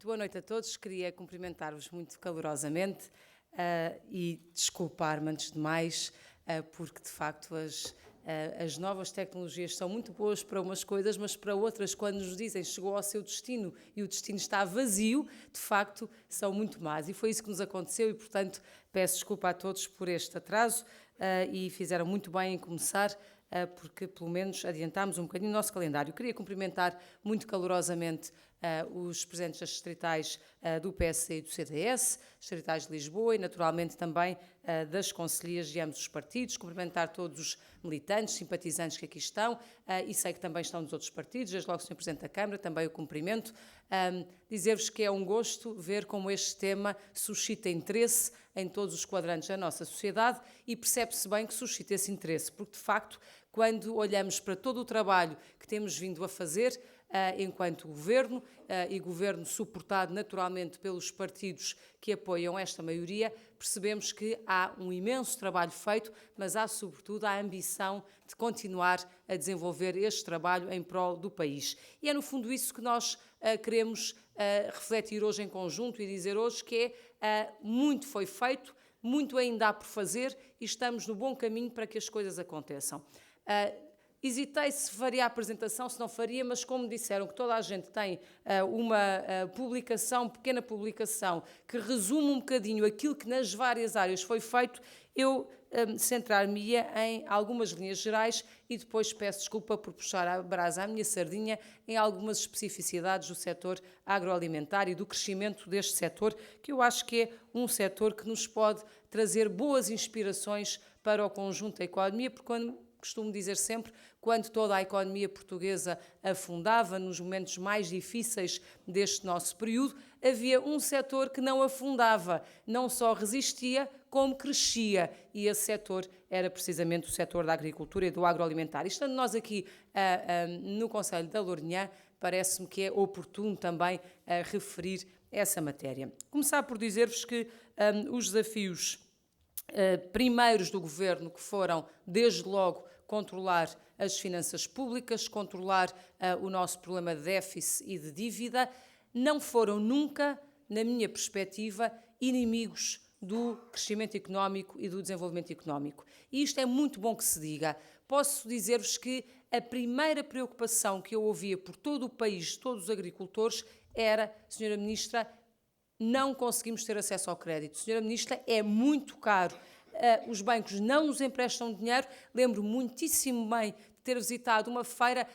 Muito boa noite a todos. Queria cumprimentar-vos muito calorosamente e desculpar-me antes de mais, porque de facto as novas tecnologias são muito boas para umas coisas, mas para outras, quando nos dizem chegou ao seu destino e o destino está vazio, de facto são muito más. E foi isso que nos aconteceu e, portanto, peço desculpa a todos por este atraso e fizeram muito bem em começar, porque pelo menos adiantámos um bocadinho o nosso calendário. Queria cumprimentar muito calorosamente os presidentes das distritais do PSD e do CDS, distritais de Lisboa e naturalmente também das concelhias de ambos os partidos, cumprimentar todos os militantes, simpatizantes que aqui estão e sei que também estão dos outros partidos, desde logo o Sr. Presidente da Câmara, também o cumprimento. Dizer-vos que é um gosto ver como este tema suscita interesse em todos os quadrantes da nossa sociedade e percebe-se bem que suscita esse interesse, porque de facto, quando olhamos para todo o trabalho que temos vindo a fazer, enquanto governo, e governo suportado naturalmente pelos partidos que apoiam esta maioria, percebemos que há um imenso trabalho feito, mas há sobretudo a ambição de continuar a desenvolver este trabalho em prol do país. E é no fundo isso que nós queremos refletir hoje em conjunto e dizer hoje que muito foi feito, muito ainda há por fazer e estamos no bom caminho para que as coisas aconteçam. Hesitei se faria a apresentação, se não faria, mas como disseram que toda a gente tem uma publicação, pequena publicação, que resume um bocadinho aquilo que nas várias áreas foi feito, eu centrar-me-ia em algumas linhas gerais e depois peço desculpa por puxar a brasa à minha sardinha em algumas especificidades do setor agroalimentar e do crescimento deste setor, que eu acho que é um setor que nos pode trazer boas inspirações para o conjunto da economia, porque costumo dizer sempre, quando toda a economia portuguesa afundava, nos momentos mais difíceis deste nosso período, havia um setor que não afundava, não só resistia, como crescia. E esse setor era precisamente o setor da agricultura e do agroalimentar. E estando nós aqui no Conselho da Lourinhã, parece-me que é oportuno também referir essa matéria. Começar por dizer-vos que os desafios primeiros do Governo, que foram, desde logo, controlar as finanças públicas, controlar o nosso problema de déficit e de dívida, não foram nunca, na minha perspectiva, inimigos do crescimento económico e do desenvolvimento económico. E isto é muito bom que se diga. Posso dizer-vos que a primeira preocupação que eu ouvia por todo o país, todos os agricultores, era, Sra. Ministra, não conseguimos ter acesso ao crédito. Sra. Ministra, é muito caro. Os bancos não nos emprestam dinheiro. Lembro muitíssimo bem de ter visitado uma feira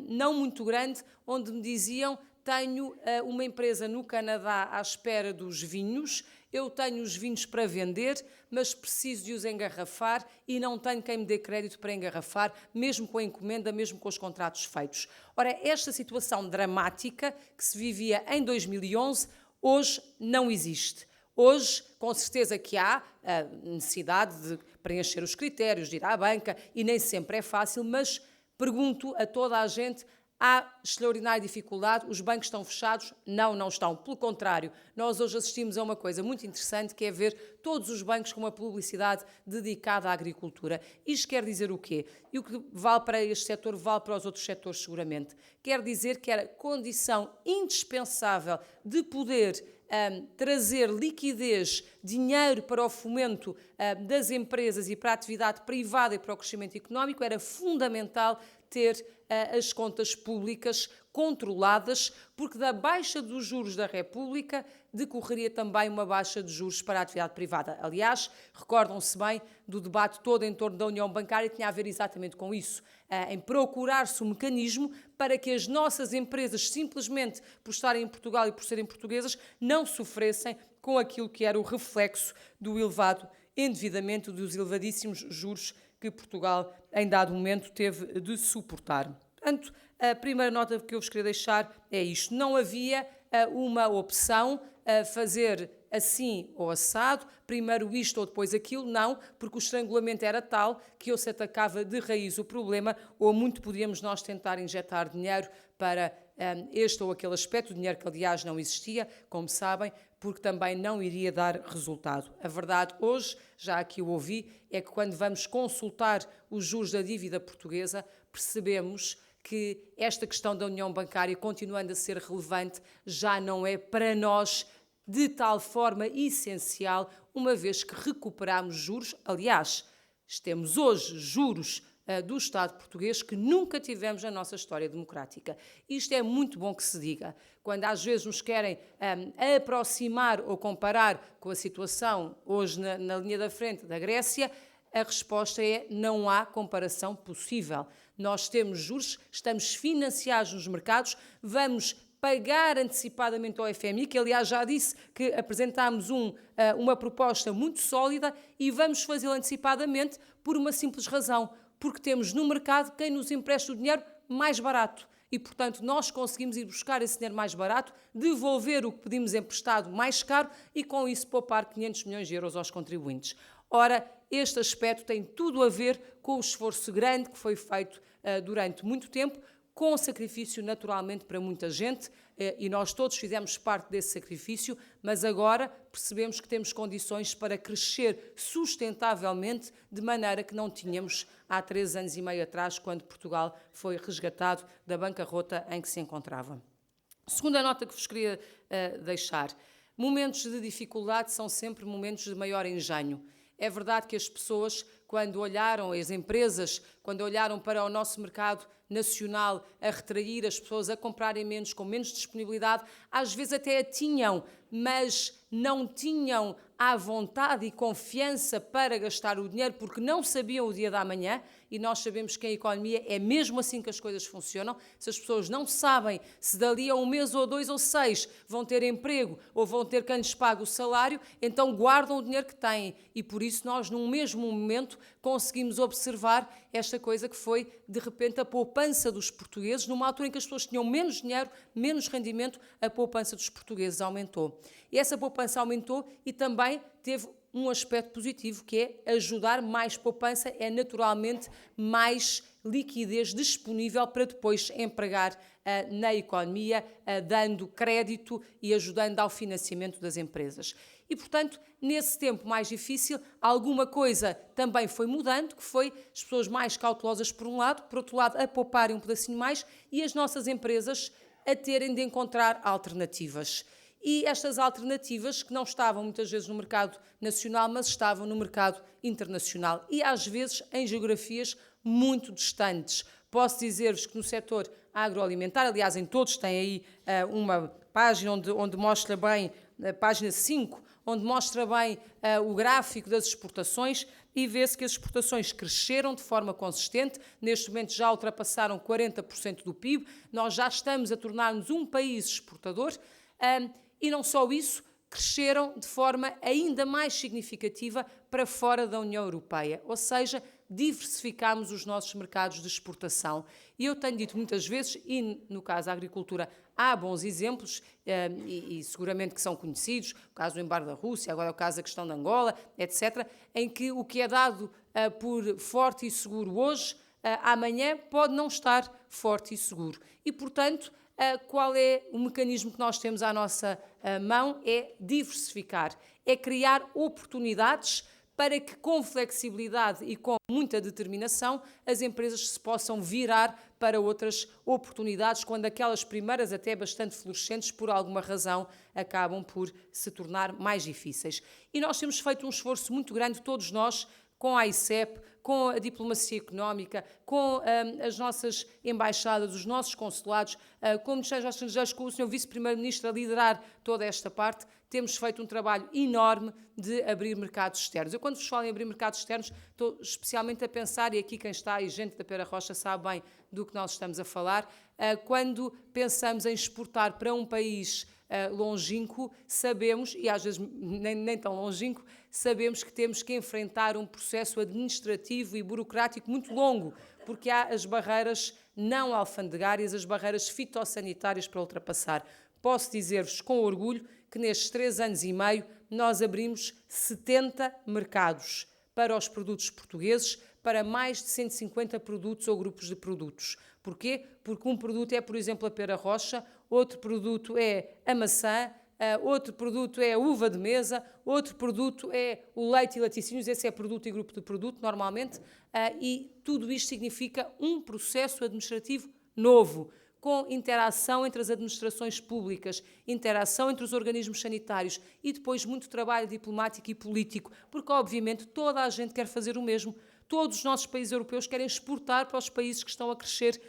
não muito grande, onde me diziam: tenho uma empresa no Canadá à espera dos vinhos, eu tenho os vinhos para vender, mas preciso de os engarrafar e não tenho quem me dê crédito para engarrafar, mesmo com a encomenda, mesmo com os contratos feitos. Ora, esta situação dramática que se vivia em 2011, hoje não existe. Hoje, com certeza que há a necessidade de preencher os critérios, de ir à banca, e nem sempre é fácil, mas pergunto a toda a gente: há extraordinária dificuldade? Os bancos estão fechados? Não, não estão. Pelo contrário, nós hoje assistimos a uma coisa muito interessante, que é ver todos os bancos com uma publicidade dedicada à agricultura. Isto quer dizer o quê? E o que vale para este setor, vale para os outros setores seguramente. Quer dizer que era condição indispensável de poder trazer liquidez, dinheiro para o fomento das empresas e para a atividade privada e para o crescimento económico, era fundamental ter as contas públicas controladas, porque da baixa dos juros da República decorreria também uma baixa de juros para a atividade privada. Aliás, recordam-se bem do debate todo em torno da União Bancária, tinha a ver exatamente com isso, em procurar-se um mecanismo para que as nossas empresas, simplesmente por estarem em Portugal e por serem portuguesas, não sofressem com aquilo que era o reflexo do elevado endividamento, dos elevadíssimos juros que Portugal, em dado momento, teve de suportar. Portanto, a primeira nota que eu vos queria deixar é isto. Não havia uma opção a fazer assim ou assado, primeiro isto ou depois aquilo, não, porque o estrangulamento era tal que ou se atacava de raiz o problema, ou muito podíamos nós tentar injetar dinheiro para este ou aquele aspecto, dinheiro que aliás não existia, como sabem, porque também não iria dar resultado. A verdade hoje, já aqui o ouvi, é que quando vamos consultar os juros da dívida portuguesa, percebemos que esta questão da união bancária, continuando a ser relevante, já não é para nós de tal forma essencial, uma vez que recuperamos juros. Aliás, temos hoje juros do Estado português que nunca tivemos na nossa história democrática. Isto é muito bom que se diga. Quando às vezes nos querem aproximar ou comparar com a situação hoje na linha da frente da Grécia, a resposta é: não há comparação possível. Nós temos juros, estamos financiados nos mercados, vamos pagar antecipadamente ao FMI, que aliás já disse que apresentámos uma proposta muito sólida, e vamos fazê-lo antecipadamente por uma simples razão, porque temos no mercado quem nos empresta o dinheiro mais barato. E, portanto, nós conseguimos ir buscar esse dinheiro mais barato, devolver o que pedimos emprestado mais caro e, com isso, poupar 500 milhões de euros aos contribuintes. Ora, este aspecto tem tudo a ver com o esforço grande que foi feito durante muito tempo, com sacrifício naturalmente para muita gente, e nós todos fizemos parte desse sacrifício, mas agora percebemos que temos condições para crescer sustentavelmente, de maneira que não tínhamos há 3 anos e meio atrás, quando Portugal foi resgatado da bancarrota em que se encontrava. Segunda nota que vos queria deixar: momentos de dificuldade são sempre momentos de maior engenho. É verdade que as pessoas, quando olharam, as empresas, quando olharam para o nosso mercado nacional a retrair, as pessoas a comprarem menos, com menos disponibilidade, às vezes até a tinham, mas não tinham à vontade e confiança para gastar o dinheiro, porque não sabiam o dia da manhã, e nós sabemos que em economia é mesmo assim que as coisas funcionam. Se as pessoas não sabem se dali a 1 mês ou 2 ou 6 vão ter emprego ou vão ter quem lhes pague o salário, então guardam o dinheiro que têm, e por isso nós num mesmo momento conseguimos observar esta coisa que foi, de repente, a poupança dos portugueses. Numa altura em que as pessoas tinham menos dinheiro, menos rendimento, a poupança dos portugueses aumentou. E essa poupança aumentou e também teve um aspecto positivo, que é ajudar. Mais poupança é naturalmente mais liquidez disponível para depois empregar na economia, dando crédito e ajudando ao financiamento das empresas. E, portanto, nesse tempo mais difícil, alguma coisa também foi mudando, que foi as pessoas mais cautelosas por um lado, por outro lado a pouparem um pedacinho mais, e as nossas empresas a terem de encontrar alternativas. E estas alternativas, que não estavam muitas vezes no mercado nacional, mas estavam no mercado internacional, e às vezes em geografias muito distantes. Posso dizer-vos que no setor agroalimentar, aliás, em todos tem aí uma página onde mostra bem, a página 5, onde mostra bem o gráfico das exportações, e vê-se que as exportações cresceram de forma consistente. Neste momento já ultrapassaram 40% do PIB, nós já estamos a tornar-nos um país exportador. E não só isso, cresceram de forma ainda mais significativa para fora da União Europeia, ou seja, diversificámos os nossos mercados de exportação. E eu tenho dito muitas vezes, e no caso da agricultura há bons exemplos, e seguramente que são conhecidos, o caso do embargo da Rússia, agora é o caso da questão de Angola, etc., em que o que é dado por forte e seguro hoje, amanhã pode não estar forte e seguro. E, portanto, qual é o mecanismo que nós temos à nossa mão? É diversificar, é criar oportunidades para que, com flexibilidade e com muita determinação, as empresas se possam virar para outras oportunidades, quando aquelas primeiras, até bastante florescentes, por alguma razão, acabam por se tornar mais difíceis. E nós temos feito um esforço muito grande, todos nós, com a AICEP, com a diplomacia económica, com as nossas embaixadas, os nossos consulados, com o Ministério dos Estrangeiros, com o Sr. Vice-Primeiro-Ministro a liderar toda esta parte, temos feito um trabalho enorme de abrir mercados externos. Eu, quando vos falo em abrir mercados externos, estou especialmente a pensar, e aqui quem está, e gente da Pera Rocha sabe bem do que nós estamos a falar, quando pensamos em exportar para um país longínquo, sabemos, e às vezes nem tão longínquo, sabemos que temos que enfrentar um processo administrativo e burocrático muito longo, porque há as barreiras não alfandegárias, as barreiras fitossanitárias para ultrapassar. Posso dizer-vos com orgulho que nestes 3 anos e meio nós abrimos 70 mercados para os produtos portugueses, para mais de 150 produtos ou grupos de produtos. Porquê? Porque um produto é, por exemplo, a pera rocha, outro produto é a maçã, outro produto é a uva de mesa, outro produto é o leite e laticínios, esse é produto e grupo de produto, normalmente, e tudo isto significa um processo administrativo novo, com interação entre as administrações públicas, interação entre os organismos sanitários e depois muito trabalho diplomático e político, porque obviamente toda a gente quer fazer o mesmo. Todos os nossos países europeus querem exportar para os países que estão a crescer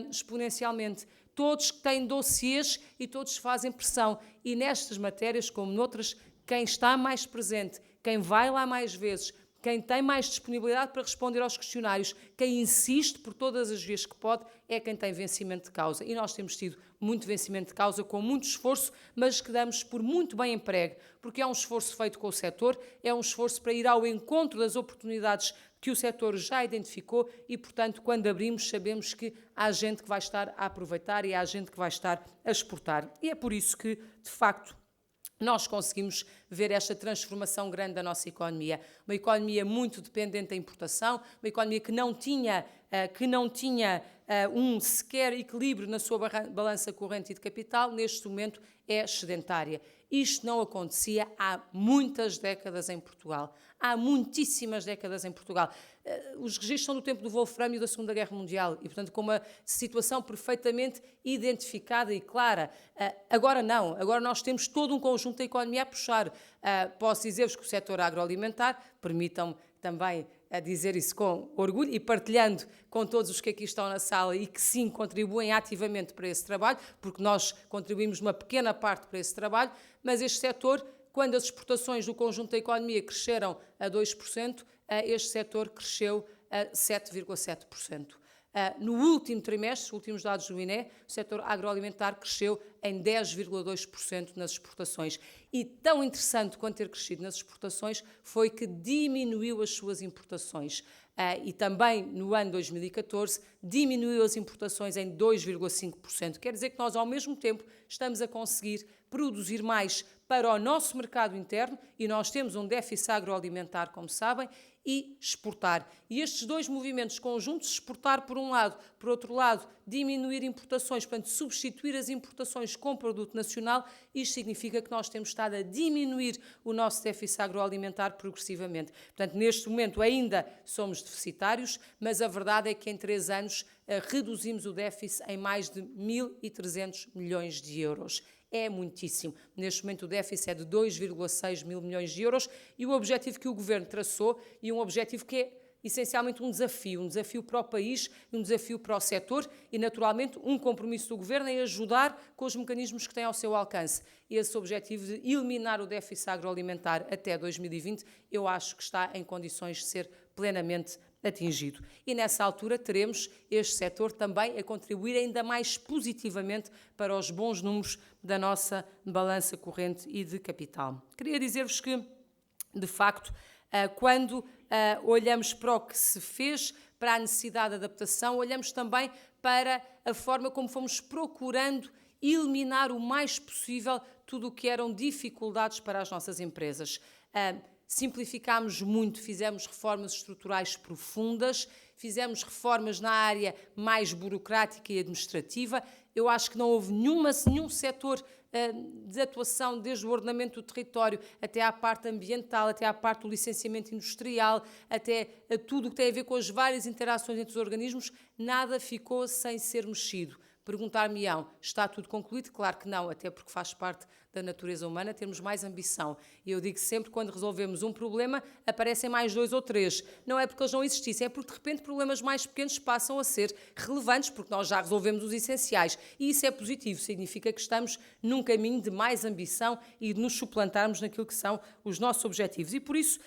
exponencialmente. Todos têm dossiês e todos fazem pressão. E nestas matérias, como noutras, quem está mais presente, quem vai lá mais vezes, quem tem mais disponibilidade para responder aos questionários, quem insiste por todas as vias que pode, é quem tem vencimento de causa. E nós temos tido muito vencimento de causa, com muito esforço, mas que damos por muito bem emprego, porque é um esforço feito com o setor, é um esforço para ir ao encontro das oportunidades que o setor já identificou e, portanto, quando abrimos, sabemos que há gente que vai estar a aproveitar e há gente que vai estar a exportar. E é por isso que, de facto, nós conseguimos ver esta transformação grande da nossa economia. Uma economia muito dependente da importação, uma economia que não tinha um sequer equilíbrio na sua balança corrente e de capital, neste momento é excedentária. Isto não acontecia há muitas décadas em Portugal. Há muitíssimas décadas em Portugal. Os registros são do tempo do Wolframio e da Segunda Guerra Mundial e, portanto, com uma situação perfeitamente identificada e clara. Agora não. Agora nós temos todo um conjunto da economia a puxar. Posso dizer-vos que o setor agroalimentar, permitam-me também dizer isso com orgulho e partilhando com todos os que aqui estão na sala e que sim contribuem ativamente para esse trabalho, porque nós contribuímos uma pequena parte para esse trabalho, mas este setor, quando as exportações do conjunto da economia cresceram a 2%, este setor cresceu a 7,7%. No último trimestre, últimos dados do INE, o setor agroalimentar cresceu em 10,2% nas exportações. E tão interessante quanto ter crescido nas exportações foi que diminuiu as suas importações. E também no ano 2014 diminuiu as importações em 2,5%. Quer dizer que nós, ao mesmo tempo, estamos a conseguir produzir mais para o nosso mercado interno, e nós temos um déficit agroalimentar, como sabem, e exportar. E estes dois movimentos conjuntos, exportar por um lado, por outro lado, diminuir importações, portanto, substituir as importações com produto nacional, isto significa que nós temos estado a diminuir o nosso déficit agroalimentar progressivamente. Portanto, neste momento ainda somos deficitários, mas a verdade é que em 3 anos reduzimos o déficit em mais de 1.300 milhões de euros. É muitíssimo. Neste momento o déficit é de 2,6 mil milhões de euros e o objetivo que o Governo traçou, e um objetivo que é essencialmente um desafio para o país, um desafio para o setor e, naturalmente, um compromisso do Governo em ajudar com os mecanismos que tem ao seu alcance. Esse objetivo de eliminar o déficit agroalimentar até 2020, eu acho que está em condições de ser plenamente atingido. E nessa altura teremos este setor também a contribuir ainda mais positivamente para os bons números da nossa balança corrente e de capital. Queria dizer-vos que, de facto, quando olhamos para o que se fez, para a necessidade de adaptação, olhamos também para a forma como fomos procurando eliminar o mais possível tudo o que eram dificuldades para as nossas empresas. Simplificámos muito, fizemos reformas estruturais profundas, fizemos reformas na área mais burocrática e administrativa. Eu acho que não houve nenhum setor de atuação, desde o ordenamento do território até à parte ambiental, até à parte do licenciamento industrial, até a tudo o que tem a ver com as várias interações entre os organismos, nada ficou sem ser mexido. Perguntar-me-ão, está tudo concluído? Claro que não, até porque faz parte da natureza humana termos mais ambição. E eu digo sempre, quando resolvemos um problema, aparecem mais 2 ou 3. Não é porque eles não existissem, é porque de repente problemas mais pequenos passam a ser relevantes, porque nós já resolvemos os essenciais. E isso é positivo, significa que estamos num caminho de mais ambição e de nos suplantarmos naquilo que são os nossos objetivos. E por isso,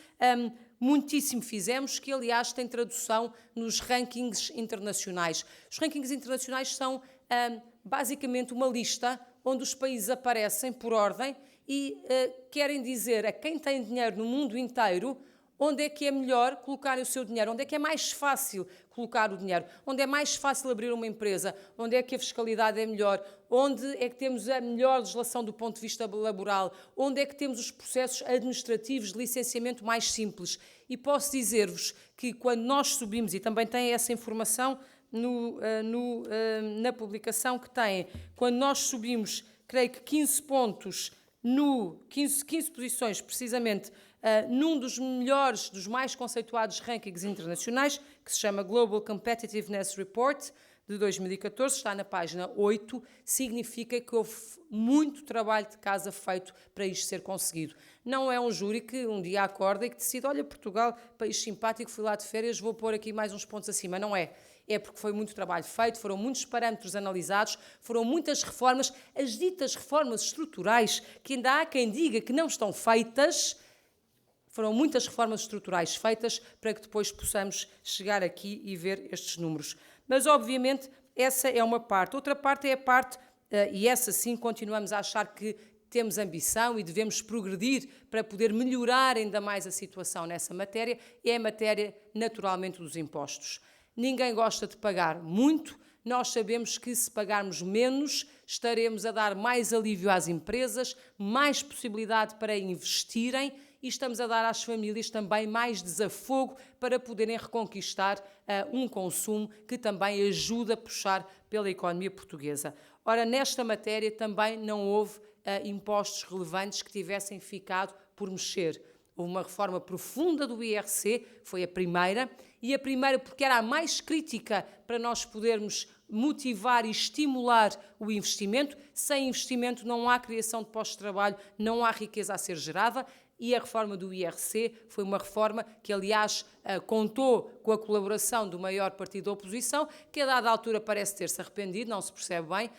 muitíssimo fizemos, que aliás tem tradução nos rankings internacionais. Os rankings internacionais são basicamente uma lista onde os países aparecem por ordem e querem dizer a quem tem dinheiro no mundo inteiro onde é que é melhor colocar o seu dinheiro, onde é que é mais fácil colocar o dinheiro, onde é mais fácil abrir uma empresa, onde é que a fiscalidade é melhor, onde é que temos a melhor legislação do ponto de vista laboral, onde é que temos os processos administrativos de licenciamento mais simples. E posso dizer-vos que quando nós subimos, e também tem essa informação na publicação que têm, quando nós subimos, creio que 15 pontos, 15 posições precisamente, num dos melhores, dos mais conceituados rankings internacionais, que se chama Global Competitiveness Report, de 2014, está na página 8, significa que houve muito trabalho de casa feito para isto ser conseguido. Não é um júri que um dia acorda e que decide, olha, Portugal, país simpático, fui lá de férias, vou pôr aqui mais uns pontos acima. Não é. É porque foi muito trabalho feito, foram muitos parâmetros analisados, foram muitas reformas, as ditas reformas estruturais, que ainda há quem diga que não estão feitas. Foram muitas reformas estruturais feitas para que depois possamos chegar aqui e ver estes números. Mas, obviamente, essa é uma parte. Outra parte é a parte, e essa sim continuamos a achar que temos ambição e devemos progredir para poder melhorar ainda mais a situação nessa matéria, é a matéria, naturalmente, dos impostos. Ninguém gosta de pagar muito. Nós sabemos que se pagarmos menos, estaremos a dar mais alívio às empresas, mais possibilidade para investirem e estamos a dar às famílias também mais desafogo para poderem reconquistar um consumo que também ajuda a puxar pela economia portuguesa. Ora, nesta matéria também não houve impostos relevantes que tivessem ficado por mexer. Houve uma reforma profunda do IRC, foi a primeira, e a primeira porque era a mais crítica para nós podermos motivar e estimular o investimento. Sem investimento não há criação de postos de trabalho, não há riqueza a ser gerada. E a reforma do IRC foi uma reforma que, aliás, contou com a colaboração do maior partido da oposição, que a dada altura parece ter-se arrependido, não se percebe bem,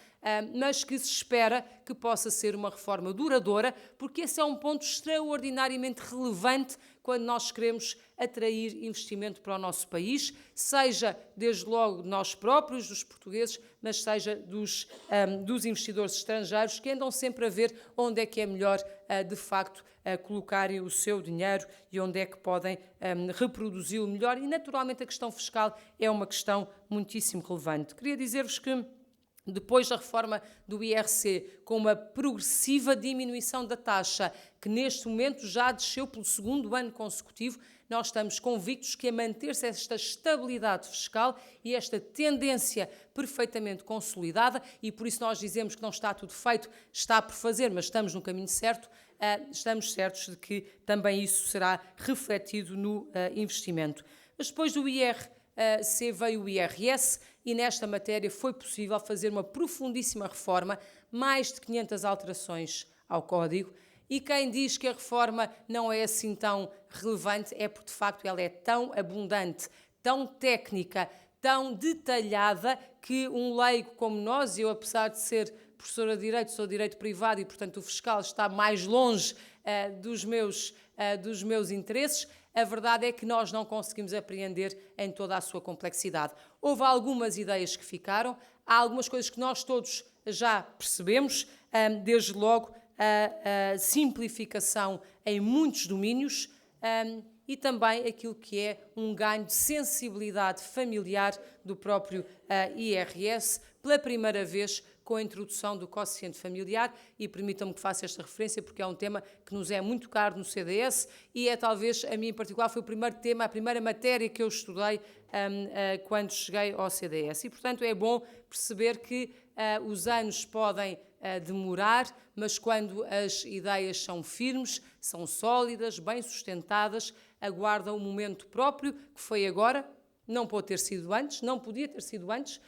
mas que se espera que possa ser uma reforma duradoura, porque esse é um ponto extraordinariamente relevante quando nós queremos atrair investimento para o nosso país, seja desde logo nós próprios, dos portugueses, mas seja dos investidores estrangeiros que andam sempre a ver onde é que é melhor, de facto, colocarem o seu dinheiro e onde é que podem reproduzi-lo melhor. E, naturalmente, a questão fiscal é uma questão muitíssimo relevante. Queria dizer-vos que, depois da reforma do IRC, com uma progressiva diminuição da taxa, que neste momento já desceu pelo segundo ano consecutivo, nós estamos convictos que a manter-se esta estabilidade fiscal e esta tendência perfeitamente consolidada, e por isso nós dizemos que não está tudo feito, está por fazer, mas estamos no caminho certo, estamos certos de que também isso será refletido no investimento. Mas depois do IRC veio o IRS, e nesta matéria foi possível fazer uma profundíssima reforma, mais de 500 alterações ao Código, e quem diz que a reforma não é assim tão relevante é porque, de facto, ela é tão abundante, tão técnica, tão detalhada, que um leigo como nós, eu apesar de ser professora de Direito, sou de Direito Privado e, portanto, o fiscal está mais longe dos meus interesses, a verdade é que nós não conseguimos apreender em toda a sua complexidade. Houve algumas ideias que ficaram, há algumas coisas que nós todos já percebemos, desde logo a simplificação em muitos domínios e também aquilo que é um ganho de sensibilidade familiar do próprio IRS, pela primeira vez com a introdução do quociente familiar, e permitam-me que faça esta referência porque é um tema que nos é muito caro no CDS e é talvez, a mim em particular, foi o primeiro tema, a primeira matéria que eu estudei quando cheguei ao CDS. E, portanto, é bom perceber que os anos podem demorar, mas quando as ideias são firmes, são sólidas, bem sustentadas, aguardam o momento próprio, que foi agora, não pode ter sido antes, não podia ter sido antes,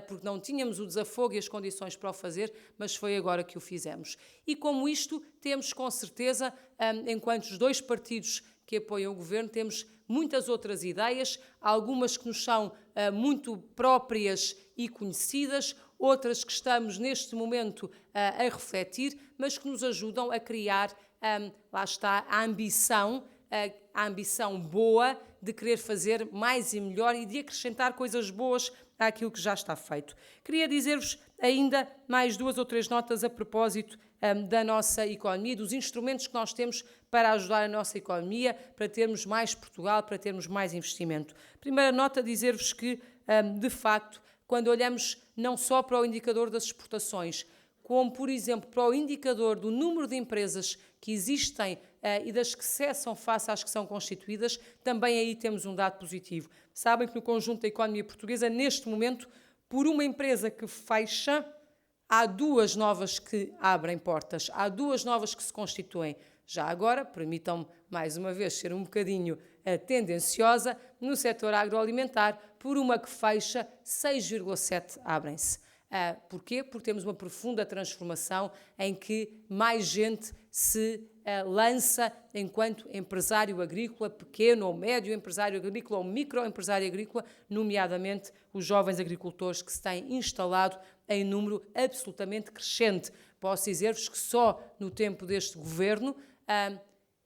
porque não tínhamos o desafogo e as condições para o fazer, mas foi agora que o fizemos. E como isto, temos com certeza, enquanto os dois partidos que apoiam o governo, temos muitas outras ideias, algumas que nos são muito próprias e conhecidas, outras que estamos neste momento a refletir, mas que nos ajudam a criar, lá está, a ambição boa de querer fazer mais e melhor e de acrescentar coisas boas àquilo que já está feito. Queria dizer-vos ainda mais 2 ou 3 notas a propósito da nossa economia, dos instrumentos que nós temos para ajudar a nossa economia, para termos mais Portugal, para termos mais investimento. Primeira nota, dizer-vos que, de facto, quando olhamos não só para o indicador das exportações, como, por exemplo, para o indicador do número de empresas que existem e das que cessam face às que são constituídas, também aí temos um dado positivo. Sabem que no conjunto da economia portuguesa, neste momento, por uma empresa que fecha, Há 2 novas que abrem portas, há 2 novas que se constituem. Já agora, permitam-me mais uma vez ser um bocadinho tendenciosa, no setor agroalimentar, por uma que fecha, 6,7 abrem-se. Porquê? Porque temos uma profunda transformação em que mais gente se lança enquanto empresário agrícola, pequeno ou médio empresário agrícola ou microempresário agrícola, nomeadamente os jovens agricultores que se têm instalado em número absolutamente crescente. Posso dizer-vos que só no tempo deste governo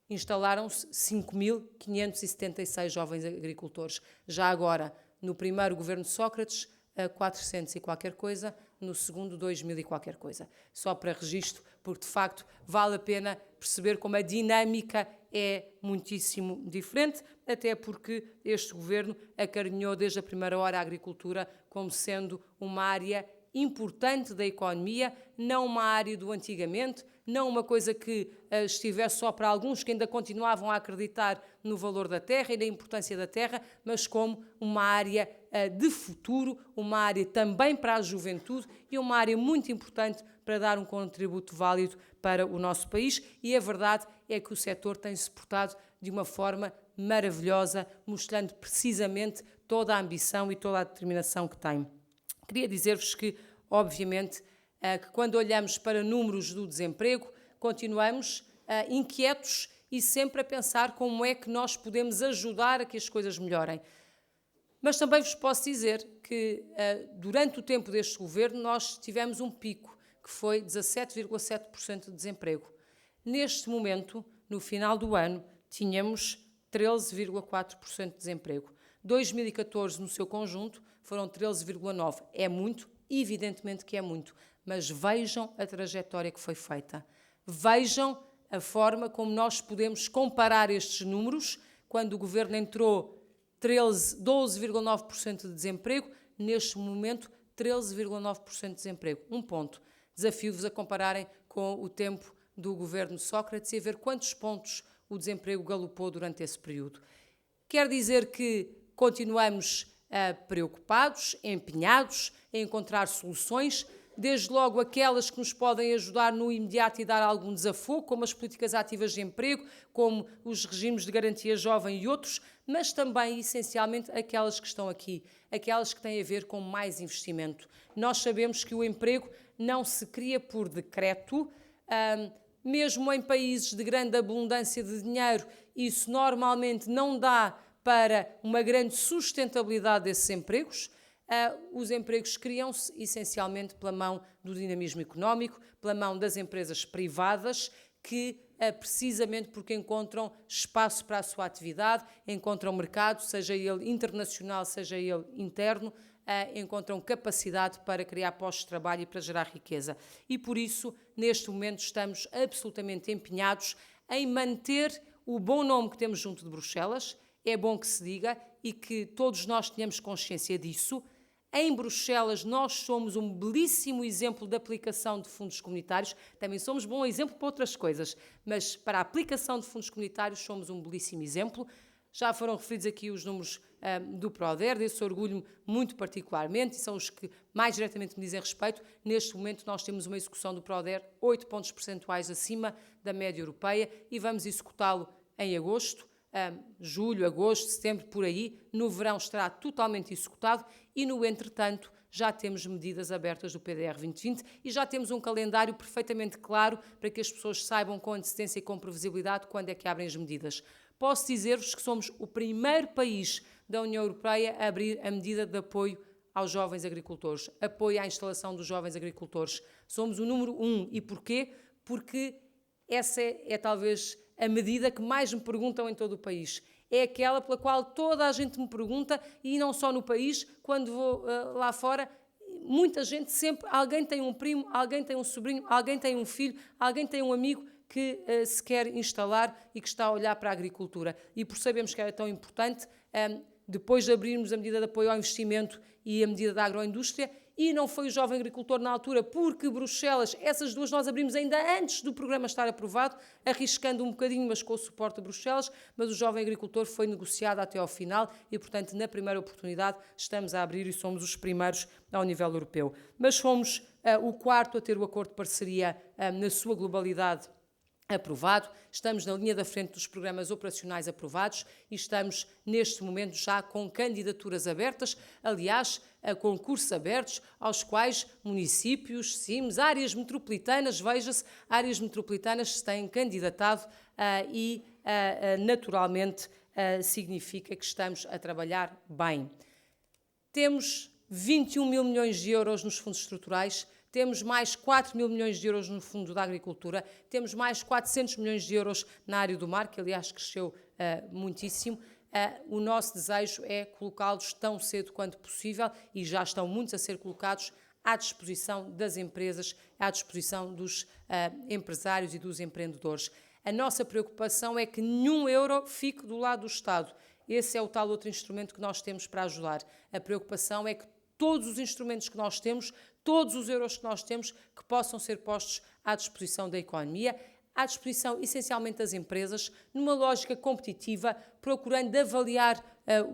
instalaram-se 5.576 jovens agricultores. Já agora, no primeiro governo de Sócrates, 400 e qualquer coisa, no segundo 2.000 e qualquer coisa. Só para registro, porque de facto vale a pena perceber como a dinâmica é muitíssimo diferente, até porque este governo acarinhou desde a primeira hora a agricultura como sendo uma área importante da economia, não uma área do antigamente, não uma coisa que estivesse só para alguns que ainda continuavam a acreditar no valor da terra e na importância da terra, mas como uma área de futuro, uma área também para a juventude e uma área muito importante para dar um contributo válido para o nosso país. E a verdade é que o setor tem-se portado de uma forma maravilhosa, mostrando precisamente toda a ambição e toda a determinação que tem. Queria dizer-vos que, obviamente, que quando olhamos para números do desemprego, continuamos inquietos e sempre a pensar como é que nós podemos ajudar a que as coisas melhorem. Mas também vos posso dizer que, durante o tempo deste governo, nós tivemos um pico, que foi 17,7% de desemprego. Neste momento, no final do ano, tínhamos 13,4% de desemprego. 2014, no seu conjunto, foram 13,9%. É muito, evidentemente que é muito, mas vejam a trajetória que foi feita. Vejam a forma como nós podemos comparar estes números. Quando o governo entrou, 12,9% de desemprego, neste momento 13,9% de desemprego. Um ponto. Desafio-vos a compararem com o tempo do governo Sócrates e a ver quantos pontos o desemprego galopou durante esse período. Quer dizer que continuamos preocupados, empenhados em encontrar soluções, desde logo aquelas que nos podem ajudar no imediato e dar algum desafogo, como as políticas ativas de emprego, como os regimes de garantia jovem e outros, mas também, essencialmente, aquelas que estão aqui, aquelas que têm a ver com mais investimento. Nós sabemos que o emprego não se cria por decreto, mesmo em países de grande abundância de dinheiro, isso normalmente não dá para uma grande sustentabilidade desses empregos. Os empregos criam-se essencialmente pela mão do dinamismo económico, pela mão das empresas privadas, que precisamente porque encontram espaço para a sua atividade, encontram mercado, seja ele internacional, seja ele interno, encontram capacidade para criar postos de trabalho e para gerar riqueza. E por isso, neste momento, estamos absolutamente empenhados em manter o bom nome que temos junto de Bruxelas. É bom que se diga e que todos nós tenhamos consciência disso. Em Bruxelas, nós somos um belíssimo exemplo de aplicação de fundos comunitários. Também somos bom exemplo para outras coisas, mas para a aplicação de fundos comunitários somos um belíssimo exemplo. Já foram referidos aqui os números do PRODER, desse orgulho muito particularmente, e são os que mais diretamente me dizem respeito. Neste momento, nós temos uma execução do PRODER 8 pontos percentuais acima da média europeia e vamos executá-lo em agosto. Julho, agosto, setembro, por aí. No verão estará totalmente executado e, no entretanto, já temos medidas abertas do PDR 2020 e já temos um calendário perfeitamente claro para que as pessoas saibam com antecedência e com previsibilidade quando é que abrem as medidas. Posso dizer-vos que somos o primeiro país da União Europeia a abrir a medida de apoio aos jovens agricultores, apoio à instalação dos jovens agricultores. Somos o número 1. E porquê? Porque essa é talvez a medida que mais me perguntam em todo o país. É aquela pela qual toda a gente me pergunta, e não só no país, quando vou lá fora, muita gente sempre, alguém tem um primo, alguém tem um sobrinho, alguém tem um filho, alguém tem um amigo que se quer instalar e que está a olhar para a agricultura. E por sabermos que era tão importante, depois de abrirmos a medida de apoio ao investimento e a medida da agroindústria, e não foi o jovem agricultor na altura, porque Bruxelas, essas duas nós abrimos ainda antes do programa estar aprovado, arriscando um bocadinho, mas com o suporte de Bruxelas, mas o jovem agricultor foi negociado até ao final e, portanto, na primeira oportunidade estamos a abrir e somos os primeiros ao nível europeu. Mas fomos o quarto a ter o acordo de parceria na sua globalidade aprovado, estamos na linha da frente dos programas operacionais aprovados e estamos neste momento já com candidaturas abertas, aliás, a concursos abertos aos quais municípios, CIMs, áreas metropolitanas, veja-se, áreas metropolitanas se têm candidatado e naturalmente significa que estamos a trabalhar bem. Temos 21 mil milhões de euros nos fundos estruturais, temos mais 4 mil milhões de euros no Fundo da Agricultura, temos mais 400 milhões de euros na área do mar, que aliás cresceu muitíssimo. O nosso desejo é colocá-los tão cedo quanto possível e já estão muitos a ser colocados à disposição das empresas, à disposição dos empresários e dos empreendedores. A nossa preocupação é que nenhum euro fique do lado do Estado. Esse é o tal outro instrumento que nós temos para ajudar. A preocupação é que todos os instrumentos que nós temos, todos os euros que nós temos, que possam ser postos à disposição da economia, à disposição essencialmente das empresas, numa lógica competitiva, procurando avaliar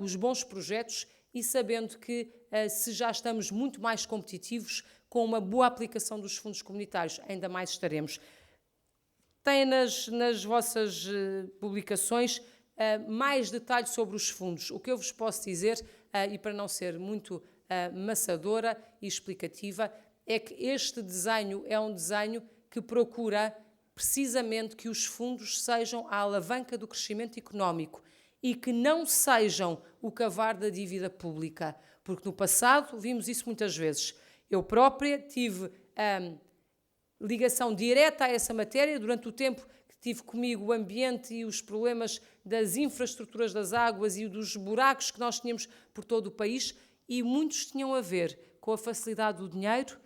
os bons projetos e sabendo que se já estamos muito mais competitivos com uma boa aplicação dos fundos comunitários, ainda mais estaremos. Tem nas vossas publicações mais detalhes sobre os fundos. O que eu vos posso dizer, e para não ser muito maçadora e explicativa, é que este desenho é um desenho que procura precisamente que os fundos sejam a alavanca do crescimento económico e que não sejam o cavar da dívida pública, porque no passado vimos isso muitas vezes. Eu própria tive ligação direta a essa matéria durante o tempo que tive comigo o ambiente e os problemas das infraestruturas das águas e dos buracos que nós tínhamos por todo o país, e muitos tinham a ver com a facilidade do dinheiro,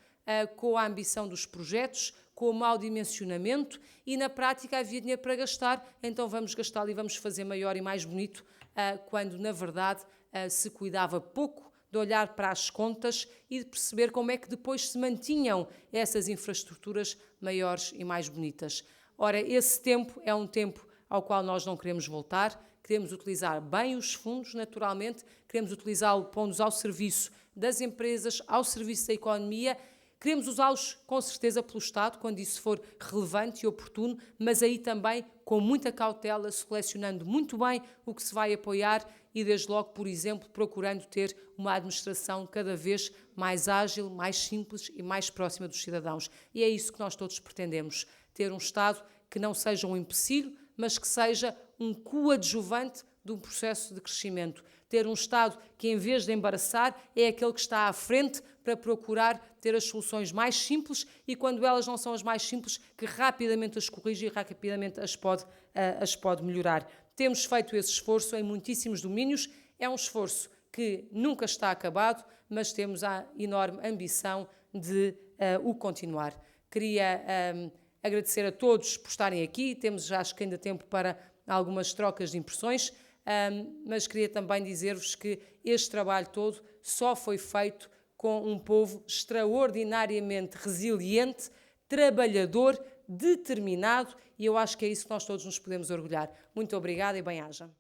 com a ambição dos projetos, com o mau dimensionamento e, na prática, havia dinheiro para gastar, então vamos gastá-lo e vamos fazer maior e mais bonito, quando, na verdade, se cuidava pouco de olhar para as contas e de perceber como é que depois se mantinham essas infraestruturas maiores e mais bonitas. Ora, esse tempo é um tempo ao qual nós não queremos voltar, queremos utilizar bem os fundos, naturalmente, queremos utilizá-los pondo-os ao serviço das empresas, ao serviço da economia, queremos usá-los com certeza pelo Estado, quando isso for relevante e oportuno, mas aí também com muita cautela, selecionando muito bem o que se vai apoiar e desde logo, por exemplo, procurando ter uma administração cada vez mais ágil, mais simples e mais próxima dos cidadãos. E é isso que nós todos pretendemos, ter um Estado que não seja um empecilho, mas que seja um coadjuvante de um processo de crescimento. Ter um Estado que, em vez de embaraçar, é aquele que está à frente para procurar ter as soluções mais simples e, quando elas não são as mais simples, que rapidamente as corrige e rapidamente as pode melhorar. Temos feito esse esforço em muitíssimos domínios. É um esforço que nunca está acabado, mas temos a enorme ambição de o continuar. Queria agradecer a todos por estarem aqui. Temos já, acho que ainda tempo para algumas trocas de impressões, mas queria também dizer-vos que este trabalho todo só foi feito com um povo extraordinariamente resiliente, trabalhador, determinado, e eu acho que é isso que nós todos nos podemos orgulhar. Muito obrigada e bem-aja.